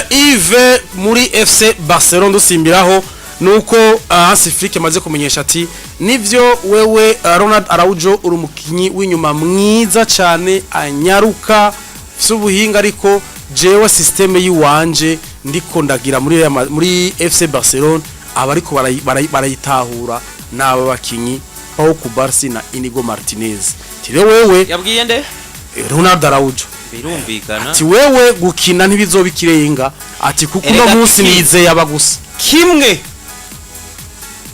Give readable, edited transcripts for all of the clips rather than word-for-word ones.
Yves muri FC Barcelona dusimbiraho nuko Hansi Flick maze kumenyesha ati nivyo wewe Ronald Araujo uri umukinyi w'inyuma mwiza cyane anyaruka subuhinga ariko jewe systeme yiwanje ndiko ndagira muri FC Barcelona abariko barayitahura naba bakinyi Pau Kubarsi na Inigo Martinez tire wewe yabwiye nde Ronald Araujo birumvikana ati wewe gukina ntibizobikirenga ati kuko no munsi nize yabagusa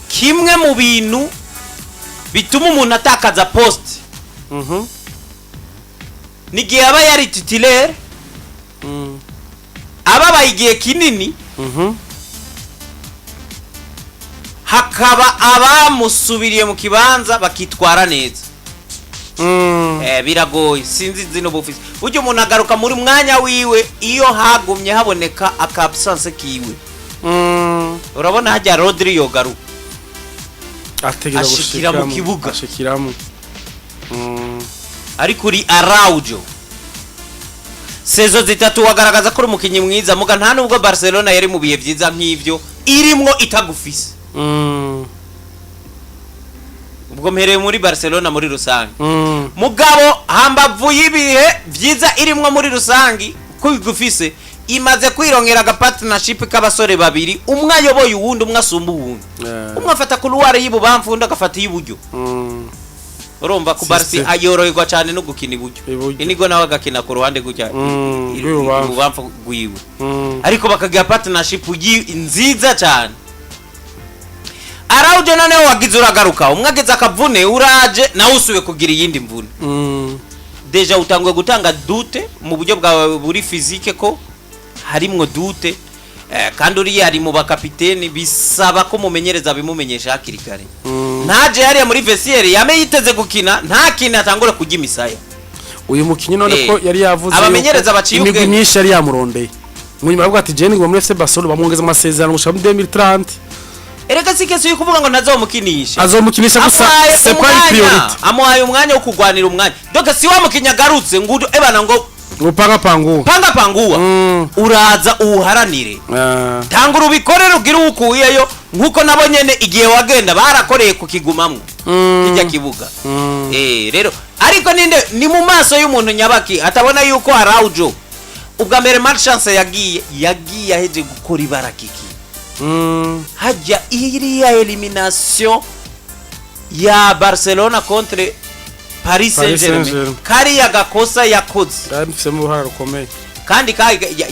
kimwe mu bintu bituma umuntu atakaza post nigiye aba yari titulaire aba bayigiye kinini hakaba abamusubiriye mu kibanza bakitwara neza biragoye sinzi zino bufise buryo umuntu agaruka muri mwanya wiwe iyo hagumye haboneka akabsence kiwe urabona hajya Rodri yogaruka ashikira mu kibuga ashikiramo ari kuri Araujo sezo zitatu wagaragaza ko umukinyi mwiza muga nta nubwo Barcelona yari mu bihe byiza nk'ivyo irimwo itagufise ubwo mpereye muri Barcelona muri rusangi mugabo hambavu yibihe byiza irimwo muri rusangi ko igufise imaze kwirongera aga partnership k'abasore babiri umwe ayoboye uwundi umwe asumba uwundi umwe afata couloir y'ibubamfu undi agafata y'uburyo urumva ku Barca ayoroherwa cyane no gukina iburyo inigo nawe agakina ku ruhande gutya ibubamfu gwiwe ariko bakagira partnership nziza cyane Araujo none wagize uragaruka umwe ageze akavune uraje nawe usubiye kugira iyindi mvune deja utangwe gutanga dute mu buryo bwa buri physique ko harimwo dute kandi uri yari mu bakapiteni bisaba ko mumenyereza bimumenyesha hakiri kare ntaje yari muri vestiaire yame yiteze gukina nta kintu atangura kujya imisaya uyu mukinyi none ko yari yavuze abamenyereza bacibwe imigwi myinshi yari yamurondeye munyuma bavuga ati Jenny ngo muri FC Barcelona bamwongeza amasezerano gushaka 2030 erega sikese yuko kuvuga ngo nazomukinisha azomukinisha gusa c'est pas priorité amuhaye umwanya wo kugwanira umwanya donc si wa mukinya garutse ngudo ebana ngo upanga panguwa uraza uharanire tangura ubikorera ugira ukuyeyo nkuko nabo nyene igihe wagenda barakoreye kukigumamwe kijya kibuga rero ariko ninde ni mu maso y'umuntu nyabaki atabona yuko Araujo ubwa mbere match chance yagiye aheje gukora ibarakiki hajya iriya elimination ya Barcelona contre Paris Saint-Germain kari yagakosa yakoze yabifisemo uruhara rukomeye kandi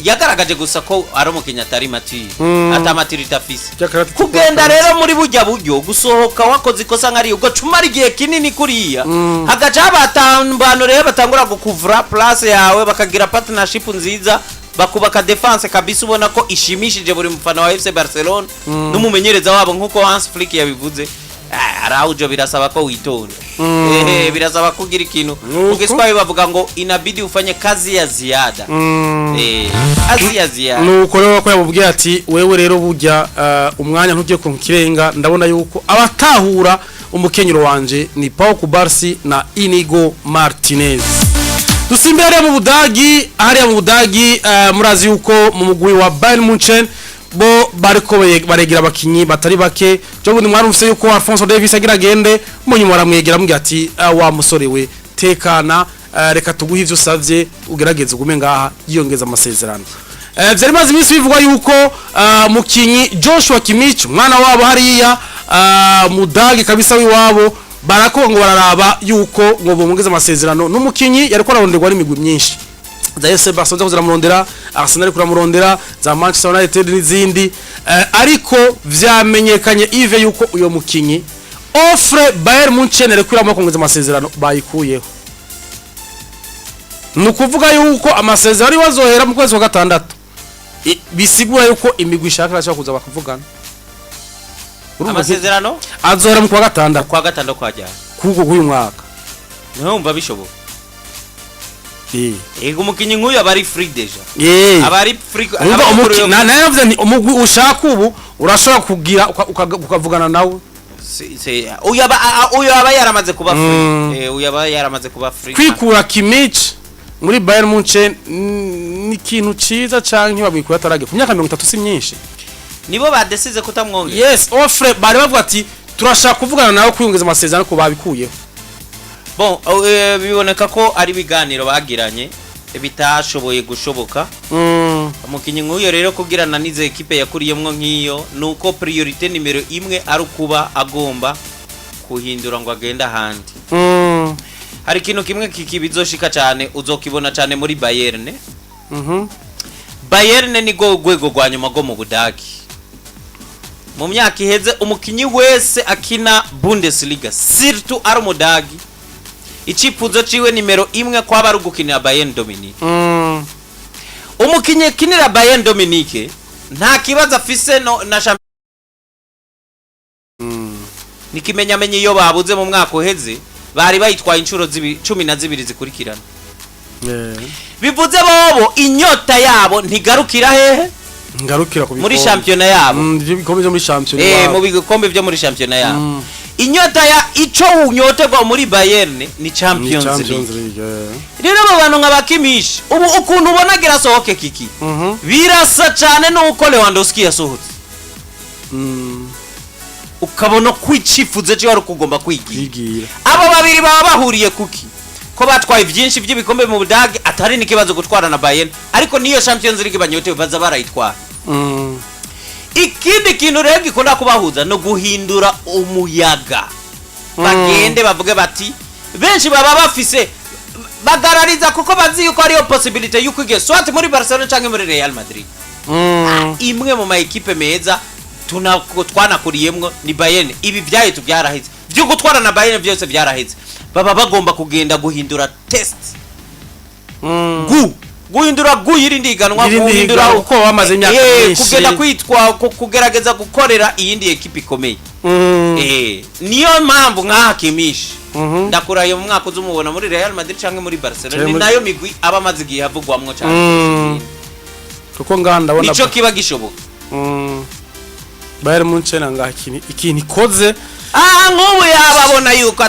yagaragaje gusa ko ari umukinya atari matiri atamatirita afise kugenda rero muri bujya buryo gusohoka wakoze ikosa nkari ubwo cumara igihe kinini kuriya hagaca batambano rero batangura gukuvura place yawe bakagira partnership nziza bakubaka defense kabisa ubona ko ishimishije buri mufana wa FC Barcelona n'umumenyereza wabo nkuko Hansi Flick yabivuze Araujo birasaba ko witonda birasaba kugira ikintu ugiswaye bavuga ngo inabidi ufanye kazi ya ziada kazi ya ziada nuko rero ko yamubwiye ati wewe rero bujya umwanya ntugiye ku kirenga ndabona yuko abatahura umukenyero wanje ni Pau Kubarsi na Inigo Martinez dusimbere mu Budagi hariya mu Budagi murazi yuko mu mugwi wa Bayern Munchen bo bariko baregira abakinyi batari bake cyo bundi mwarumvise yuko Alphonso Davies agira gende munyuma baramwegera mugiye ati wa musore we tekana reka tuguhe ivyo savye ugerageze ugume ngaha yiyongeza amasezerano vyari mazi iminsi bivugwa yuko mukinyi Joshua Kimmich mwana wabo hariya Mudagi kabisa wiwabo barako ngo bararaba yuko ngo bomugeze amasezerano n'umukinyi yariko araronderwa n'imigwi myinshi za FC Barcelona kuramurondera Arsenal kuramurondera za Manchester United n'izindi ariko vyamenyekanye Yves yuko uyo mukinyi offre Bayern Munchen rekwiramo kongeza amasezerano bayikuyeho nukuvuga yuko amasezerano wazohera mu kwezi wa gatandatu bisigura yuko imigwi ishaka cyangwa kuza bakuvugana amasezerano azohera mu kwa gatandatu kwajya kuko uyu mwaka numva bishoboka umukinyi nk'uyu abari free deja abari free navuze ni umugwi ushaka ubu urashobora kugira ukavugana nawe uyu aba yaramaze kuba free uyu aba yaramaze kuba free kwikura Kimmich muri Bayern Munchen ni ikintu ciza canke babikuye atarage ku myaka 30 si myinshi nibo badesize kutamwongera yes offre bari bavuga ati turashaka kuvugana nawe kwiyongeza amasezerano ko babikuyeho bon biboneka ko ari biganiro bagiranye bitashoboye gushoboka umukinyi nk'uyo rero kugirana n'ize equipe yakuriyemwo nk'iyo nuko priorite numero 1 ari kuba agomba kuhindura ngo agenda handi hari kintu kimwe kibizoshika cyane uzokibona cyane muri Bayern Bayern ni go gwego gwa nyuma go mu Budagi mu myaka iheze umukinyi wese akina Bundesliga surtout ari Mudagi icipuzo ciwe numero 1 kwa bari gukinira Bayern Dominique umukinyi kinira Bayern Dominique nta kibazo afise na nikimenyamenye iyo babuze mu mwaka uheze bari bayitwaye inshuro 12 zikurikirana bivuze bobo inyota yabo ntigarukira hehe ngarukira ku muri championnat yabo ibikombe byo muri championnat mu bikombe byo muri championnat yabo inyota ya ico unyoterwa muri Bayern ni Champions League rero abantu nk'abakimishi ubu ukuntu ubona girasohoke kiki birasa cyane nuko Lewandowski yasohotse ukabona kwicifuze cyo ari kugomba kwigira abo babiri baba bahuriye kuki ko batwaye byinshi by'ibikombe mu Budage atari nikibazo gutwara na Bayern ariko niyo Champions League banyotewe baza barayitwara ikindi kintu rero gikunda kubahuza no guhindura umuyaga bagende bavuge bati benshi baba bafise bagarariza kuko bazi yuko ariyo possibility yuko ige swati muri Barcelona canke muri Real Madrid imwe mu ma equipe meza twanakuriyemwo ni Bayern ibi byaye tubyaraheze byo gutwara na Bayern byose byaraheze baba bagomba kugenda guhindura test guhindura yirindiganwa guhindura uko bamaze imyaka myinshi kugenda kwitwa kugerageza gukorera iyindi equipe ikomeye niyo mpamvu nkahakimisha ndakurayo mu mwaka uzumubona muri Real Madrid canke muri Barcelona ni nayo migwi aba mazi gihe havugwamwo cyane kuko nganda bona nico kiba gishoboka Bayern Munchen ikintu ikoze nk'ubu yababona yuko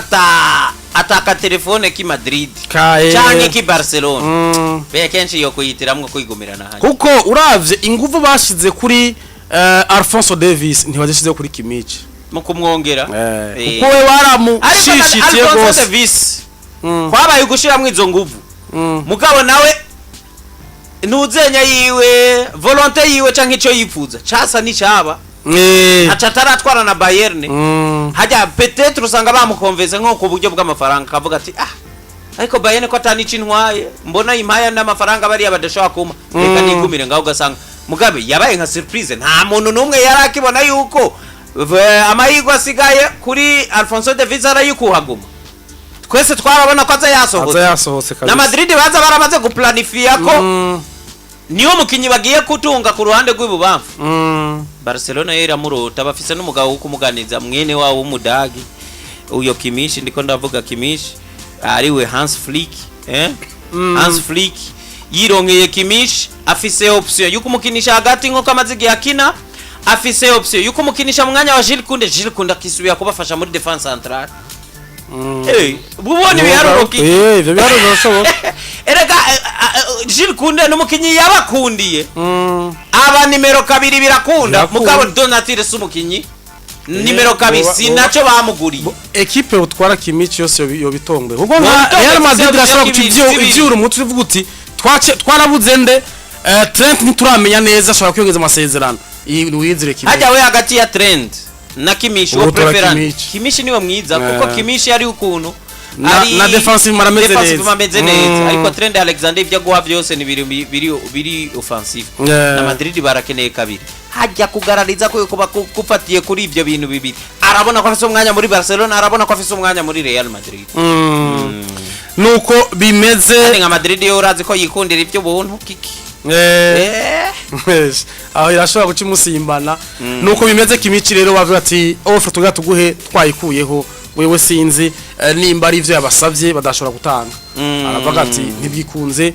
ataka telefone ki Madrid canke ki Barcelona be kenshi yo kuyitiramwe kwigumirana hanje kuko uravye ingufu bashize kuri Alphonso Davies ntibazishize kuri Kimmich mu kumwongera kuko we waramushishitiye gose gose Davies kwabaye ugushiramwe izo nguvu mugabo nawe ntuzenya yiwe volonté yiwe canke ico yifuza casa ni caba ataratwara na Bayern hajya peut-être usanga bamukonveze nko ku buryo bw'amafaranga kavuga ati ariko Bayern ko atani cintwaye mbona impaya n'amafaranga bari abadashobora kuma reka nigumire ngaho gasanga mugabe yabaye nka surprise nta muntu numwe yarakibona yuko amahirwe asigaye kuri Alphonso Davies arayikuhaguma twese twarabona ko azayasohotse na Madrid baza baramaze guplanifia ko niyo mukinyi bagiye kutunga ku ruhande rw'ibubamfu Barcelona yera murota bafise n'umugabo wo kumuganiza mwene wabo w'umudagi uyo Kimmich ndiko ndavuga Kimmich ariwe Hansi Flick Hansi Flick yirongeye Kimmich afise option yuko mukinisha hagati nko kamazi yakina afise option yuko mukinisha mwanya wa Jules Kounde akisubiya kubafasha muri defense centrale bubone biharuruki ivyo biharuruki so erega Jules Kounde n'umukinyi yabakundiye aba nimero 2 birakunda mugabo Donatille sumukinyi nimero 2 sinaco bamuguriye equipe utwara Kimmich yose yo bitongwe kuko Real Madrid ashobora kuvyura umutwe uvuga uti twarabuze nde Trent ntituramenya neza ashobora kwiyongeza amasezerano wizire Kimmich hajya we hagati ya Trent na Kimmich wo preference Kimmich niwe mwiza kuko Kimmich ari ukuntu na defensive marameze neza ariko Trent Alexander ibyo guha byose ni biri offensive na Madrid barakeneye kabiri hajya kugarariza ko kuba kufatiye kuri ibyo bintu bibiri arabona ko afise umwanya muri Barcelona arabona ko afise umwanya muri Real Madrid nuko bimeze nka Madrid yo urazi ko yikundira ibyo buntu kiki aho irashobora gucimusimbana nuko bimeze Kimmich rero bavuga ati offer tugatuguhe twayikuyeho wewe sinzi nimba ari ivyo yabasavye badashobora gutanga aravuga ati ntibyikunze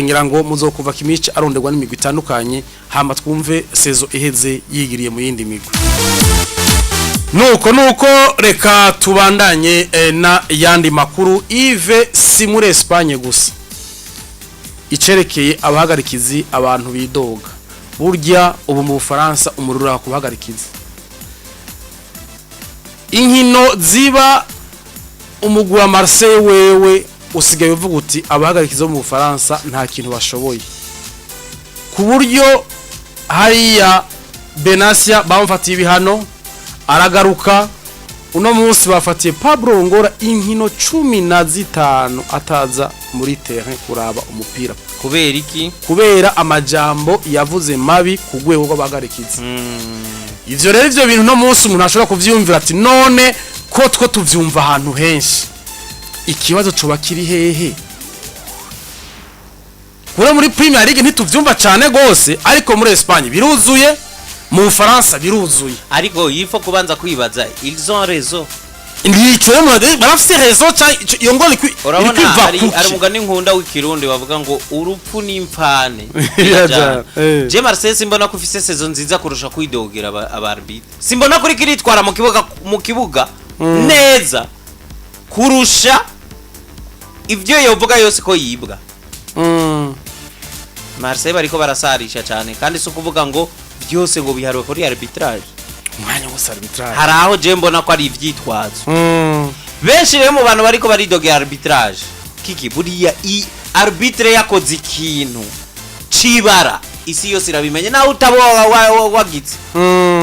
ngira ngo muzokuva Kimmich aronderwa n'imigwi itandukanye hamba twumve sezo iheze yigiriye mu yindi migwi nuko reka tubandanye na yandi makuru Yves si muri Espagne gusa icerekeye abahagarikizi abantu bidoga burya ubu mu Bufaransa umurura kubahagarikiza inkino ziba umugwi wa Marseille wewe usigaye uvuga uti abahagarikiza mu Bufaransa nta kintu bashoboye ku buryo hariya Benasia bamufatiye ibihano aragaruka uno munsi bafatiye Pablo Ngora inkino 15 ataza muri terrain kuraba umupira kubera iki kubera amajambo yavuze mabi kugwego rw'abagarikiza ivyo rero ivyo bintu no munsi umuntu ashobora kuvyumvira ati none ko two tuvyumva ahantu henshi ikibazo coba kiri hehe kure muri Premier League ntituvyumva cyane gose ariko muri Espagne biruzuye mu Faransa biruzuye ariko yifo kubanza kwibaza ils ont raison ndicho barafite raison iyo ngo urabona ari umugani nkunda w'ikirundi bavuga ngo urupfu n'imfane je Marseille simbona ko ufise saison nziza kurusha kwidogera abarbitre simbona kuri kiritwara mu kibuga neza kurusha ivyo yovuga yose ko yibwa Marseille bariko barasarisha cyane kandi so kuvuga ngo byose ngo biharwe kuri arbitrage umwanya wose arbitrage haraho je mbona ko ari ivyitwazo benshi rero mu bantu bariko baridogera arbitrage kiki buriya arbitre yakoze ikintu cibara isi yose irabimenye naho utabo wagitse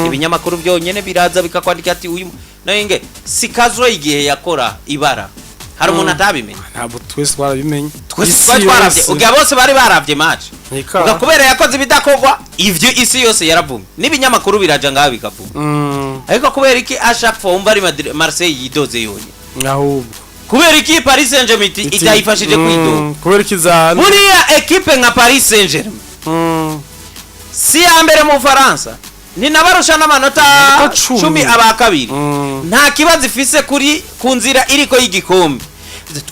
ibinyamakuru byonyene biraza bikakwandika ati uyu nenge sikazwe igihe yakora ibara hari umuntu atabimenye ntabwo twese twarabimenye twese twaravye ugiye bose bari baravye match ukakubera yakoze ibidakogwa ivyo isi yose yaravumye n'ibinyamakuru biraja ngaho bikavuma ariko kubera iki ashaka umva ari Marseille yidoze yonye ahubwo kubera iki Paris Saint-Germain itayifashije kwidoga kubera ikizana buriya equipe nka Paris Saint-Germain si ya mbere mu Faransa ni nabarusha n'amanota 10 abakabiri nta kibazo ifise kuri kunzira iriko y'igikombe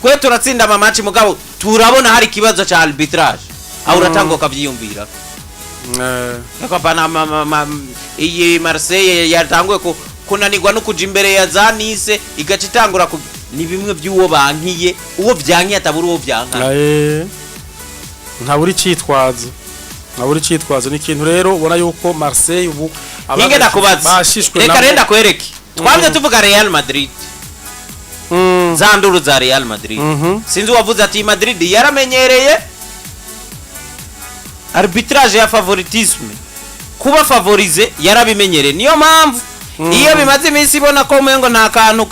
twe turatsinda ama match mugabo turabona hari kibazo cha arbitrage aho uratangoka byiyumvira nako pana iyi Marseille yatangwe kunanirwa no kuja imbere ya Zanise igacitangura ni bimwe by'uwo bankiye uwo byankiye atabura uwo byanka nta buri cyitwazo naburi cyitwazo ni kintu rero ubona yuko Marseille ubu hinge ndakubaza reka renda kwereke twamye tuvuga Real Madrid zanduru za Real Madrid sinzi wavuze ati Madrid yaramenyereye arbitrage ya favoritisme kuba favorize yarabimenyereye niyo mpamvu iyo bimaze iminsi ibona ko umengo nta kantu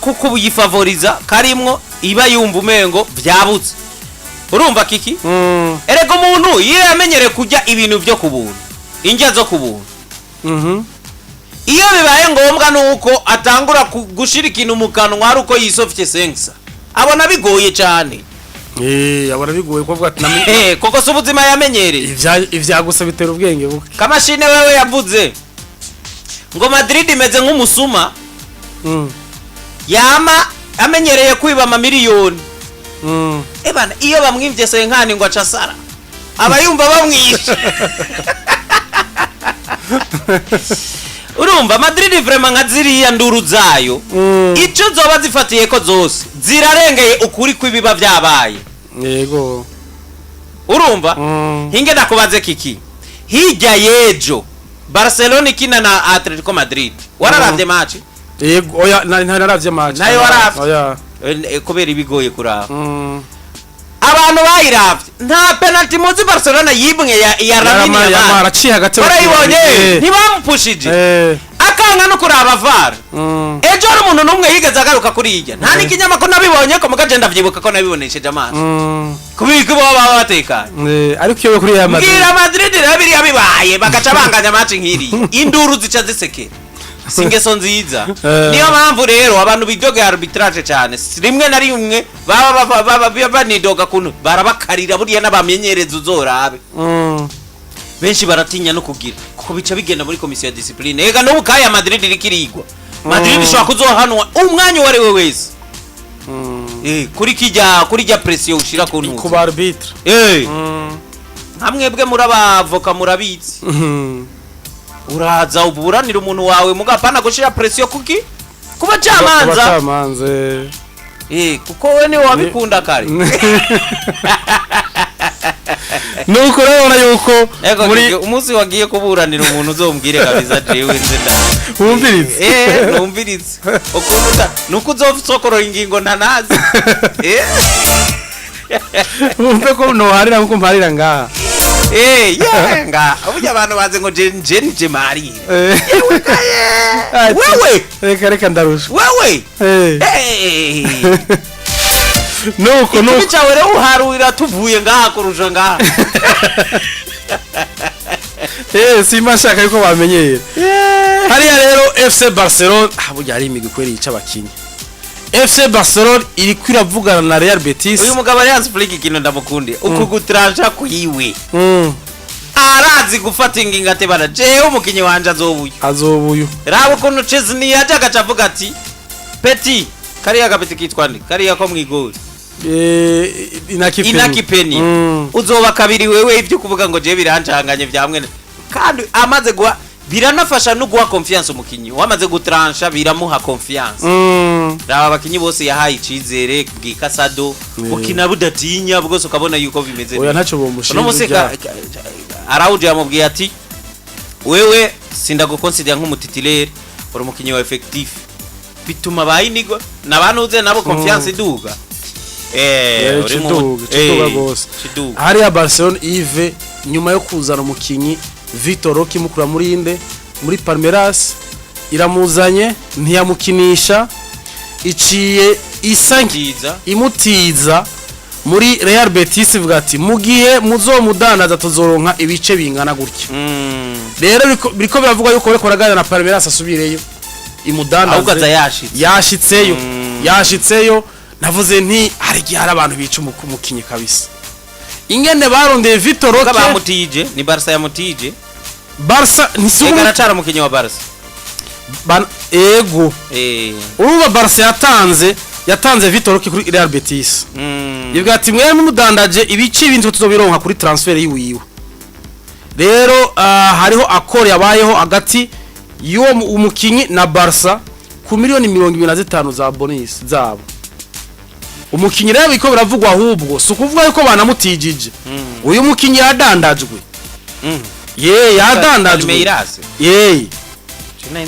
kuko yifavoriza karimwo iba yumva umengo byabutse urumva kiki erego umuntu iyo yamenyereye kujya ibintu byo kubuntu injya zo kubuntu iyo bibaye ngombwa nuko atangura gushira ikintu mu kanwa ari uko yisofye sensa abona bigoye cyane abona bigoye kuvuga ati koko se ubuzima yamenyereye ivyagusa bitera ubwenge buke kamashine wewe yavuze ngo Madrid imeze nk'umusuma yama amenyereye kwiba ama miliyoni ebana iyo bamwimvye senkani ngo acasara abayumva bamwisha urumva Madrid vraiment nkaziriya nduru zayo ico zoba zifatiye ko zose zirarengeye ukuri kwibiba byabaye yego urumva hinge nakubaze kiki hirya yejo Barcelona ikina na Atletico Madrid wararavye match yego oya ntaravye match nayo waravye oya kubera ibigoye kuraba abantu bayiravye nta penalty muzi Barcelona yibwe ya Lamine Yamal aciye hagati barayibonye ntibamupushije akanga no kuraba VAR ejo ari umuntu numwe yigeze agaruka kuri ijya nta n'ikinyamakuru nabibonye ko mugagenda vyibuka ko nabibonesheje amaso kubika bo baba batekanye ariko iyo kuri ya Madrid ngira Madrid rabiri yabibaye bagaca banganya match nkiri induru zica zisekera singeso nziza niyo mpamvu rero abantu bidoga arbitrage cyane rimwe na rimwe baba banidoga kuntu barabakarira buriya n'abamenyereza uzorabe benshi baratinya no kugira kuko bica bigenda muri komisiyo ya discipline ega no bukaya Madrid rikirigwa Madrid ishobora kuzohanwa umwanya wari we wese kuri jya pression ushira ku ntuzi ku arbitre hamwebwe murabavoka murabitsi uraza uburanira umuntu wawe mugapana gushira pression kuki kuba camanza kuko we ni wabikunda kare nuko urabona yuko muri umunsi wagiye kuburanira umuntu uzombwire kabisa jewe nzenda wumvirize numvirize ukunuta nuko uzosokorora ingingo ntanazi wumve ko no harira nkuko mparira ngaha yenga uburyo abantu baze ngo je mari wewe reka ndarusha wewe nuko cyawe rero uharuira tuvuye ngaha kurusha ngaha simba shaka yuko bamenyera hariya rero FC Barcelona burya ari imigwi kweri yica abakinyi FC Barcelona iri kwiravugana na Real Betis. Uyu mugabo ari Hansi Flick kino ndamukunde ukugutranja kuyiwe arazi gufata ingingo atebana jewe umukinyi wanje azobuyu rabo kuno Chesney yajaga cavuga ati Petit kariya gapeti kitwandi kariya ko mwigori inakipeni uzoba kabiri wewe ivyo kuvuga ngo je biranjanganye vyamwe kandi amaze guha biranafasha no guha confiance umukinyi wamaze gutransha biramuha confiance raba abakinyi bose yahaye icizere bwikasado ukina budatinya bwose ukabona yuko bimeze oya ntaco bomushinja no museka arauje yamubwiye ati wewe sindagukonsidera nk'umutitulaire uri umukinyi wa effectif bituma bayinigwa nabanuze nabo confiance iduga uri mu gose hari ya Barcelona Yves nyuma yo kuzana umukinyi Victor Roque mukura muri inde muri Palmeiras iramuzanye ntiyamukinisha iciye isangiza imutiza muri Real Betis ivuga ati mugiye muzomudandaza tuzoronka ibice bingana gutya rero biriko biravuga yuko bariko baragana na Palmeiras asubireyo imudandaza yashitseyo navuze nti hari gihe hari abantu bica umukinyi kabisa ingene barondeye Victor Roque bamutije ni Barca yamutije Barca nisubira aracara umukinyi wa Barca ego uruba Barca yatanze Victor Roque kuri Real Betis yibwa ati mwe mudandaje ibice ibindi tuzobironka kuri transfer yiwiwe rero hariho akore yabayeho hagati y'uwo umukinyi na Barca ku miliyoni 25 za bonus zabo umukinyi rero biko biravugwa ahubwo sukuvuga yuko banamutijije uyu mukinyi yadandajwe yadandajwe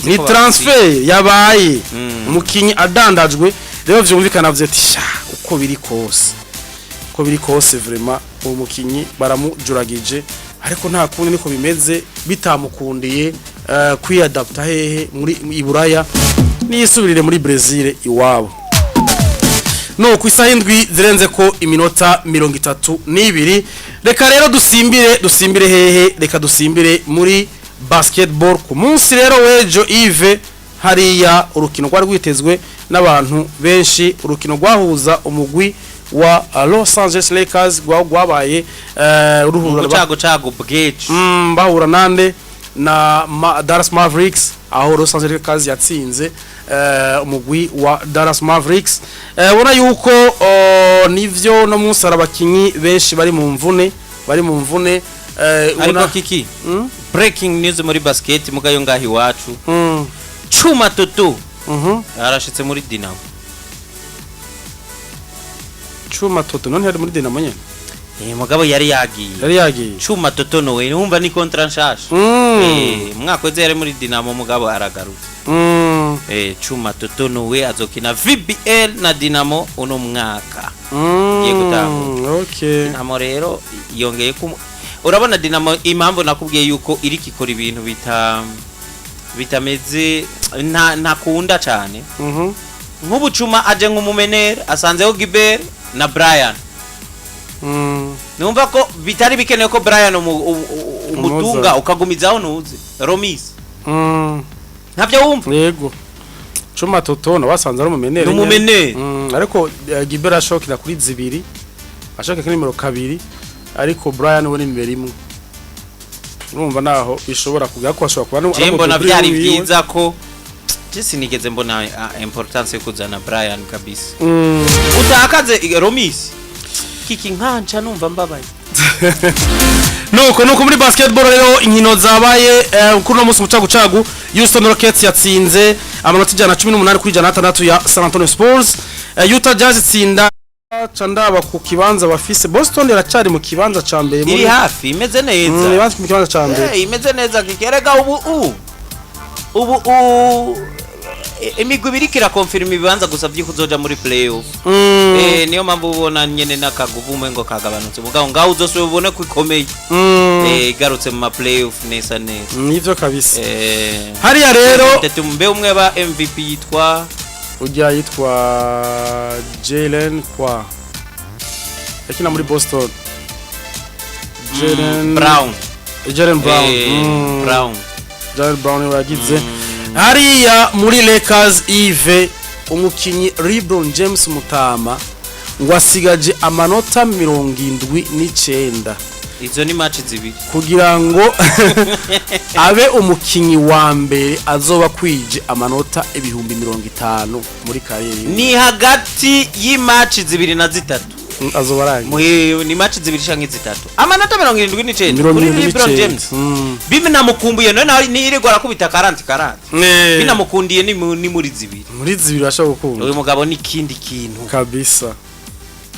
ni transfer yabaye umukinyi adandajwe rero vyumvikana avuze ati sha uko biri kose vraiment uwo mukinyi baramujuragije ariko nta kundi niko bimeze bitamukundiye kwiadapta hehe muri Iburaya nisubirire muri Brazil iwabo no kwisaha indwi zirenze ko iminota 32 reka rero dusimbire hehe reka dusimbire muri basketball ku munsi rero wejo Yves hariya urukino rwari rwitezwe n'abantu benshi urukino rwahuza umugwi wa Los Angeles Lakers gwabaye uruhura cago bwece bahura nande na Dallas Mavericks aho Los Angeles Lakers yatsinze umugwi wa Dallas Mavericks ubona yuko nivyo no munsi arabakinyi benshi bari mu mvune ariko kiki breaking news muri basket mugayo ngahi wacu Chuma Toto arashitse muri Dinamo Chuma Toto none hari muri Dinamo nyene mugabo yari yagiye Chuma Toto no we numva ni contract nshasha mwaka weze yari muri Dinamo mugabo aragarutse Chuma Toto no we azokina VBL na Dinamo uno mwaka okay Dinamo rero yongeye urabona Dinamo impamvu nakubwiye yuko iri kikora ibintu bitameze ntakunda cyane nk'ubu Chuma aje nk'umumenyereza asanzeho Gilbert na Brian numva ko bitari bikenewe ko Brian umutunga ukagumizaho nuze Romis ntabyo wumva yego Chuma Toto wasanze ari umumenyereza ariko Gilbert ashokira kuri zibiri ashaka kuri nimero 2 ariko Brian we ni nimero 1 urumva naho bishobora kugira ko ashobora kuba Jembo na byari byiza ko Jesse nigeze mbona importance yo kuzana Brian kabisa utakaze Romis kiki nkanca numva mbabaye nuko muri basketball rero inkino zabaye kuri no munsi mucagucagu Houston Rockets yatsinze amanota 118 kuri 106 ya San Antonio Spurs. Utah Jazz itsinda candaba ku kibanza bafise. Boston iracari mu kibanza ca mbere iri hafi imeze neza. Ibanze mu kibanza ca mbere imeze neza kikerega ubu imigwi birikira confirm ibibanza gusa byikuzoja muri playoff. Niyo mpamvu ubona nyene nakaguvume ngo kagabanutse mugabo ngaho uzose ubone ko ikomeye. Igarutse mu playoff nesa neza. Nivyo kabisa. Hariya rero tetumbe umwe ba MVP yitwa ujya yitwa Jalen kwa akina muri Boston. Jalen Brown. Jalen Brown yagize. Hariya muri Lakers Eve umukinyi LeBron James Mutama ngo asigaje amanota 79. Izo ni match zibiri kugira ngo abe umukinyi wa mbere azoba kwije amanota 50,000 muri kariyeri. Ni hagati y'imatch zibiri na zitatu azobarangi ni match zibiri canke zitatu amanota 79 kuri LeBron James. Bibi namukumbuye none ni iregwa rakubita 40 binamukundiye ni muri zibiri ashaka gukunda. Uyu mugabo ni kindi kintu kabisa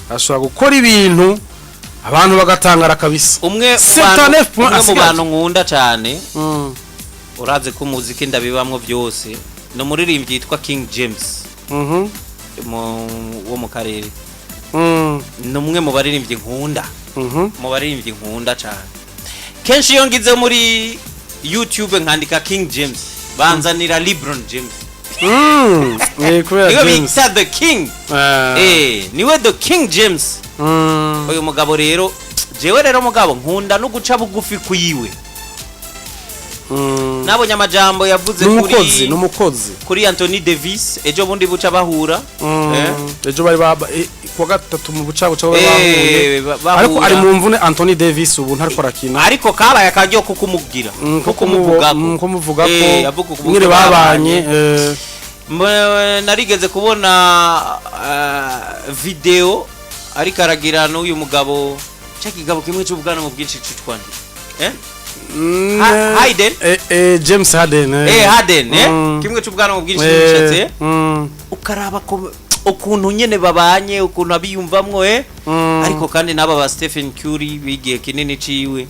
ashaka gukora ibintu abantu bagatangara kabisa. Umwe mu bantu nkunda cyane uraze ko muziki ndabibamwe byose no muririmbyi yitwa King James wo mu karere. Numwe mu baririmbyi nkunda cyane. Kenshi iyo ngize muri YouTube nkandika King James banzanira LeBron James. Niwe bita the King. Niwe the King James. Uyu mugabo rero jewe rero mugabo nkunda no guca bugufi kuyiwe. Nabonye amajambo yavuze kuri Anthony Davis ejo bundi buca bahura. Ejo bari kwa gatatu mu buca bahuye. Ariko ari mu mvune Anthony Davis ubu ntariko rakina. Ariko kabaye akajyo kukumugira kumuvuga ko nyire babanye. Narigeze kubona video ariko aragira n'uyu mugabo cyakigabo kimwe cy'ubugana mu bwinshi cyitwandi Hayden James Harden kimwe cy'ubugana mu bwinshi cyatse ukaraba ko ukuntu nyene babanye ukuntu abiyumvamwo ariko kandi naba ba Stephen Curry bigiye kinini ciwe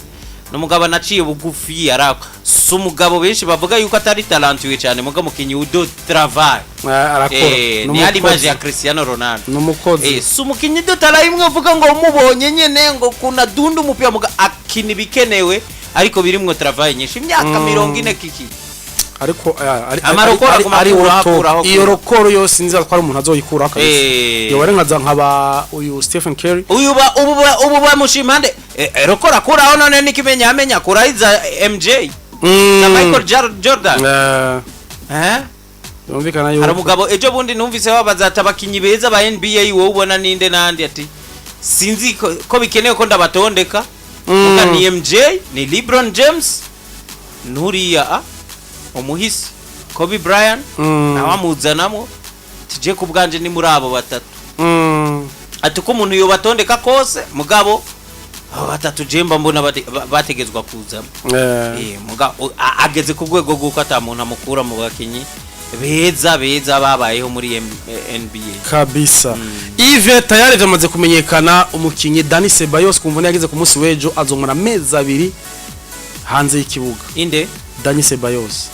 no mugabo naciye bugufi arako so mugabo benshi bavuga yuko atari talentuwe cyane mugabo mukinyi udo travail arakora ni ali maji ya Cristiano Ronaldo no mukozi so mukinyi do talayimwe uvuga ngo umubonye nyene ngo kuna dundu umupira muga akini bikenewe ariko birimwo travail nyinshi imyaka 40 kiki ariko ari iyo rokoro yose nziza ko ari umuntu azoyikura kabisa. Yo wari nkaza nkaba uyu Stephen Curry ubu bamushimande rokora kuraho none nikimenya amenya kuraiza MJ na Michael Jordan yumvikana yo hari umugabo ejo bundi numvise babazata bakinyi beza ba NBA wowe ubona ninde nandi ati sinzi ko bikenewe ko ndabatondeka muka ni MJ ni LeBron James nuriya umuhisi Kobe Bryant nawamuzanamo tije kubganje ni muri abo batatu. Atuko umuntu yo batondeka kose mugabo batatu jemba mbona bategezwa kuza mugabo ageze ku rwego guko atamuntu amukura mu bakinyi beza babayeho muri NBA kabisa. Yves tayari byamaze kumenyekana umukinyi Dani Ceballos kumvune yageze ku munsi wejo azongora amezi 2 hanze y'ikibuga. Inde Dani Ceballos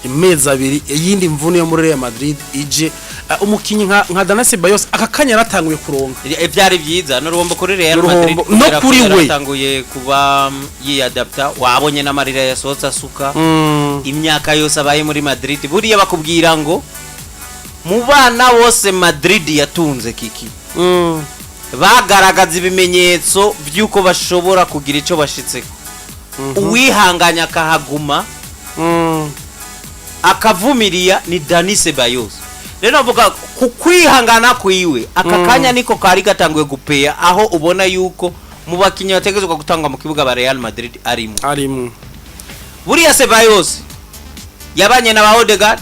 imezi 2 yindi mvune yo muri Real Madrid ije umukinyi nka Dani Ceballos akakanya ratanguye kuronka ivyari byiza no rubombo kuri Real Madrid no kuri we ratanguye kuba yiadapta wabonye n'amarira yasohotsa suka imyaka yose abaye muri Madrid buriya bakubwira ngo mu bana bose Madrid yatunze kiki bagaragaza ibimenyetso byuko bashobora kugira ico bashitseko uwihanganya akahaguma akavumiriya ni Dani Ceballos. Rero avuga kukwihangana kwiwe akakanya niko kari gatanguye gupeya aho ubona yuko mu bakinyi bategezwa gutangwa mu kibuga ba Real Madrid arimo arimo buriya Ceballos yabanye na ba Odegaard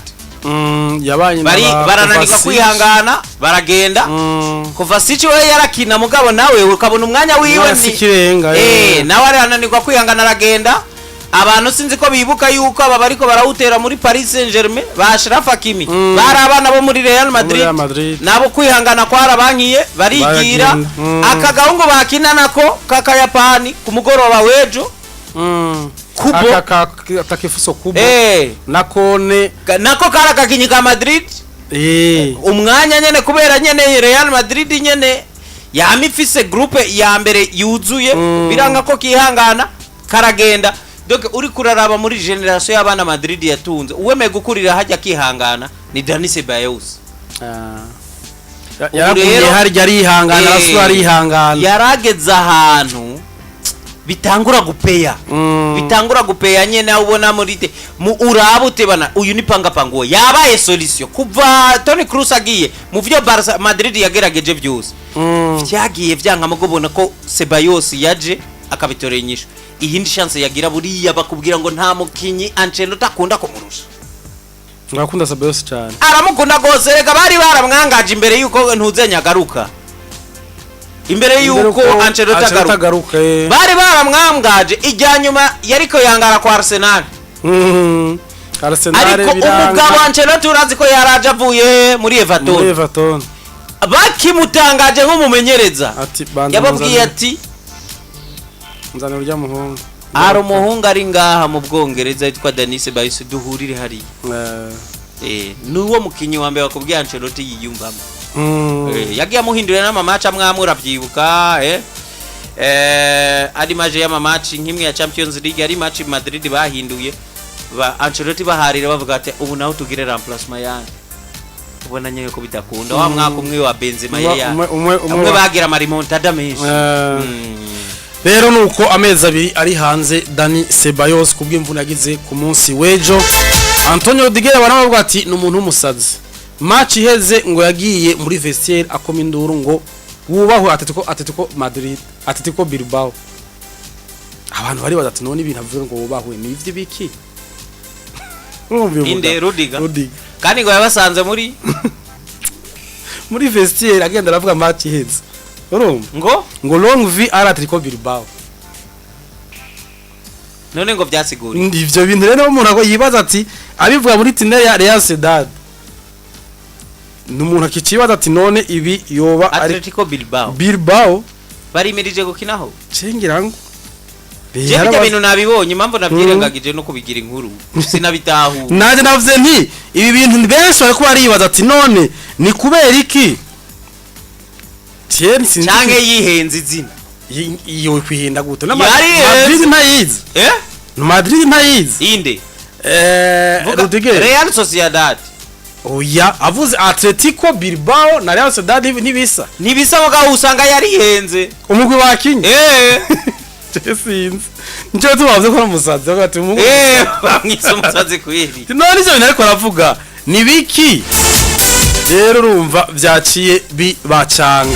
yabanye barananirwa kwihangana baragenda kuva sici we yarakina mugabo nawe ukabona umwanya wiwe ni nawe arananirwa kwihangana aragenda. Abantu sinzi ko bibuka yuko aba bariko barawutera muri Paris Saint-Germain ba Ashraf Hakimi bari abana bo muri Real Madrid nabo kwihangana kwarabankiye barigira akagahungu bakina nako kakayapani ku mugoroba wejo kubo atakifuso kubo nako karakakinyi ka Madrid umwanya nyene kubera nyene Real Madrid nyene yamifise groupe ya mbere yuzuye biranga ko kihangana karagenda. Donc uri kuraraba muri generation y'abana Madrid yatunze uwemeye gukurira hajya kihangana ni Dani Ceballos. Yaraguye hari yarihangana asura ihangana yarageze ahantu bitangura gupeya nyene ubona muri te urabute bana uyu ni pangapango yabaye solution kuva Toni Kroos agiye mu byo Barca Madrid yagerageje byose vyagiye vyanka mugobona ko Ceballos yaje akabitorera inyisho. Iyindi chance yagira buriya bakubwira ngo nta mukinyi Ancelotti akunda kumurusha. Ngakunda Ceballos cyane. Aramukunda gose rega bari baramwangaje imbere yuko ntuzenya garuka. Imbere yuko Ancelotti agaruka. Bari baramwangaje ijyanyuma yariko yangara kwa Arsenal. Arsenal ariko umugabo Ancelotti urazi ko yaraje avuye muri Everton. Bakimutangaje nk'umumenyereza. Yababwiye ati nzana urya muhungu umuhungu ari ngaha mu Bwongereza yitwa Dani Ceballos duhurire hari nuwo mukinyi wa mbere bakubwiye Ancelotti yiyumvamo yagiye amuhindurira n'amamacha mwamura byibuka ari maje y'amamachi nk'imwe ya Champions League ari match Madrid bahinduye Ancelotti baharira bavuga ati ubu naho tugire remplacement yani ubona nyeye ko bitakunda wa mwaka umwe wa Benzema umwe bagira marimontada menshi. Rero nuko amezi abiri ari hanze Dani Ceballos kubw'imvune yagize ku munsi wejo. Antonio Rudiger baravuga ati n'umuntu w'umusazi match iheze ngo yagiye muri vestiaire akoma induru ngo wubahwe Atletico Madrid Atletico Bilbao. Abantu bari badati none ibintu avuga ngo wubahwe ni ivyo biki inde Rudiger kandi ngo yabasanze muri vestiaire agenda aravuga match iheze ngo long vie à Atletico Bilbao. None ngo byasigura ivyo bintu rero umuntu ago yibaza ati abivuga muri tine ya Real Sociedad n'umuntu akicibaza ati none ibi yoba Atletico Bilbao barimirije gukinaho cengirango je bintu nabibonye impamvu nabyirengagije no kubigira inkuru sinabitahu naje navuze nti ibi bintu benshi bari kuba aribaza ati none ni kubera iki Change yihenze izina iyo kwihinda gute Madrid ntayizi Madrid ntayizi inde Rudiger Real Sociedad oya avuze Atletico Bilbao na Real Sociedad ntibisa muga usanga yarihenze umugwi wakinye sinzi nje tubavuze ko umusazi bagati umugwi bamwise umusazi kwiri none icyo bintu ariko aravuga ni biki rero urumva byaciye bibacanga.